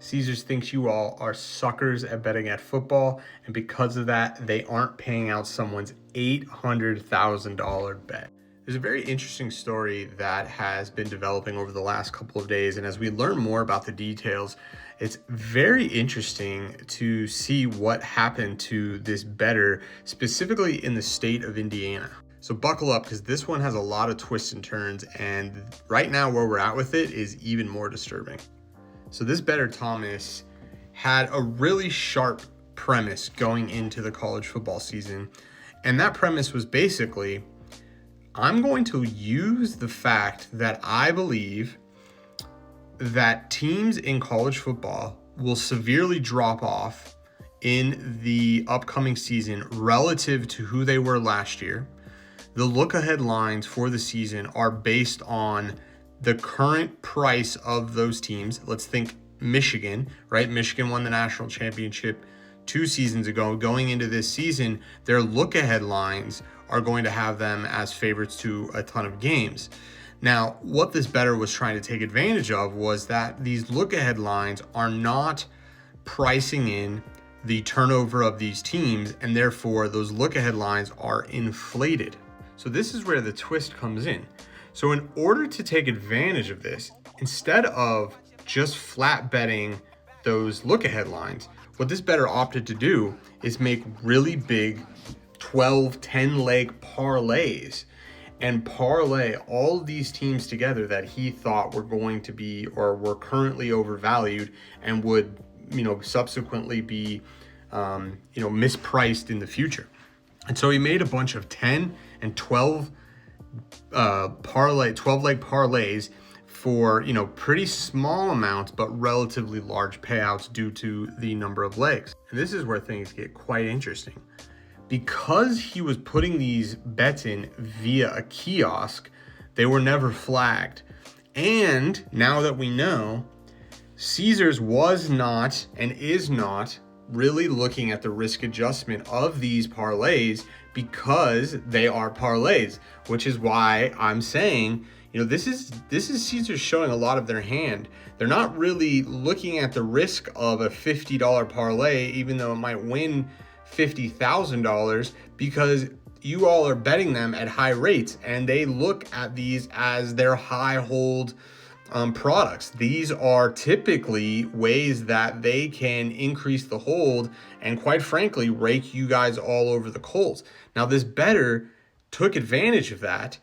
Caesars thinks you all are suckers at betting at football, and because of that, they aren't paying out someone's $800,000 bet. There's a very interesting story that has been developing over the last couple of days, and as we learn more about the details, it's very interesting to see what happened to this bettor, specifically in the state of Indiana. So buckle up, because this one has a lot of twists and turns, and right now where we're at with it is even more disturbing. So this bettor, Thomas, had a really sharp premise going into the college football season. And that premise was basically, I'm going to use the fact that I believe that teams in college football will severely drop off in the upcoming season relative to who they were last year. The look-ahead lines for the season are based on the current price of those teams. Let's think Michigan, right? Michigan won the national championship 2 seasons ago. Going into this season, their look-ahead lines are going to have them as favorites to a ton of games. Now, what this bettor was trying to take advantage of was that these look-ahead lines are not pricing in the turnover of these teams, and therefore those look-ahead lines are inflated. So this is where the twist comes in. So in order to take advantage of this, instead of just flat betting those look-ahead lines, what this bettor opted to do is make really big 12, 10-leg parlays and parlay all of these teams together that he thought were going to be or were currently overvalued and would, subsequently be, mispriced in the future. And so he made a bunch of 10 and 12 12-leg parlays for, pretty small amounts, but relatively large payouts due to the number of legs. And this is where things get quite interesting. Because he was putting these bets in via a kiosk, they were never flagged. And now that we know, Caesars was not and is not really looking at the risk adjustment of these parlays because they are parlays, which is why I'm saying, this is Caesars showing a lot of their hand. They're not really looking at the risk of a $50 parlay, even though it might win $50,000, because you all are betting them at high rates, and they look at these as their high hold products. These are typically ways that they can increase the hold and, quite frankly, rake you guys all over the coals. Now, this bettor took advantage of that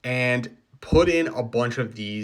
and put in a bunch of these